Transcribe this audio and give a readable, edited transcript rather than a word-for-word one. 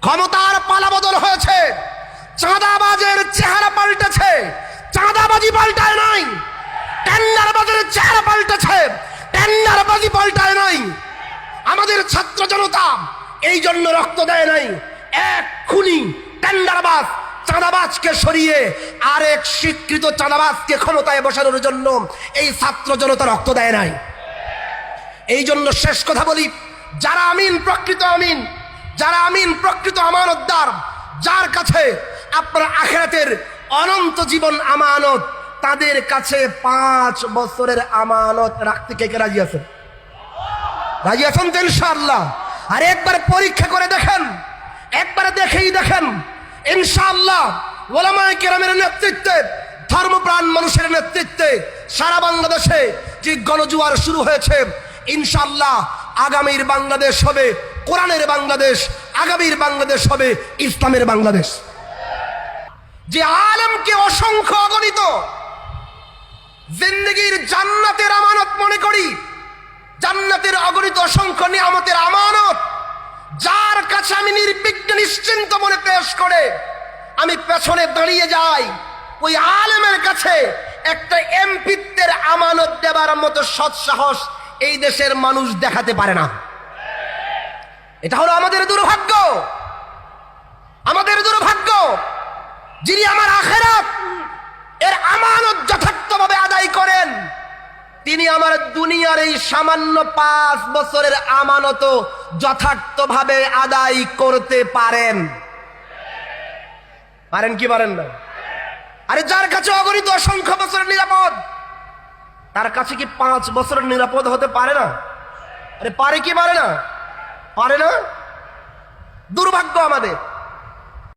ক্ষমতার পালাবদল হয়েছে, চাঁদাবাজের চেহারা পাল্টেছে, চাঁদাবাজি পাল্টায় নাই। টেন্ডারবাজের চেহারা পাল্টেছে, টেন্ডারবাজি পাল্টায় নাই। আমাদের ছাত্র জনতা এই জন্য রক্ত দেয় নাই এক খুনি টেন্ডারবাজ চাঁদাবাজকে সরিয়ে আরেক স্বীকৃত চাঁদাবাজকে ক্ষমতায় বসানোর জন্য এই ছাত্র জনতা রক্ত দেয় নাই। এই জন্য শেষ কথা বলি, যারা আমিন প্রকৃত আমিন, যারা আমিন প্রকৃত আমানতদার, যার কাছে আপনার আখিরাতের অনন্ত জীবন আমানত, তাদের কাছে 5 বছরের আমানত রাখতে কে কে রাজি আছেন? রাজি আছেন তো ইনশাআল্লাহ? আর একবার পরীক্ষা করে দেখেন, একবার দেখেই দেখেন ইনশাআল্লাহ ওলামায়ে কেরামের নেতৃত্বে, ধর্মপ্রাণ মানুষের নেতৃত্বে সারা বাংলাদেশে যে গণজোয়ার শুরু হয়েছে, ইনশাআল্লাহ আগামীর বাংলাদেশ হবে কোরআনের বাংলাদেশ, আগামীর বাংলাদেশ হবে ইসলামের বাংলাদেশ। যে আলেমকে অসংখ্য অগণিত জিন্দেগির জান্নাতের আমানত মনে করি, জান্নাতের অগণিত অসংখ্য নিয়ামতের আমানত, যার কাছে আমি নির্বিঘ্নে নিশ্চিন্ত মনে পেশ করে আমি পেছনে দাঁড়িয়ে যাই, ওই আলেমের কাছে একটা এমপিত্বের আমানত দেবার মতো সৎ সাহস এই দেশের মানুষ দেখাতে পারে না। এটা হলো আমাদের দুর্ভাগ্য, আমাদের দুর্ভাগ্য। যিনি আমার আখিরাত এর আমানত যথার্থভাবে আদায় করেন, তিনি আমার দুনিয়ার এই সামান্য 5 বছরের আমানত যথার্থভাবে আদায় করতে পারেন। পারেন কি পারেন না? আরে যার কাছে অগণিত অসংখ্য বছরের নিরাপদ, তার কাছে কি 5 বছরের নিরাপদ হতে পারে না? আরে পারে কি পারে না? পারে না। দুর্ভাগ্য আমাদের।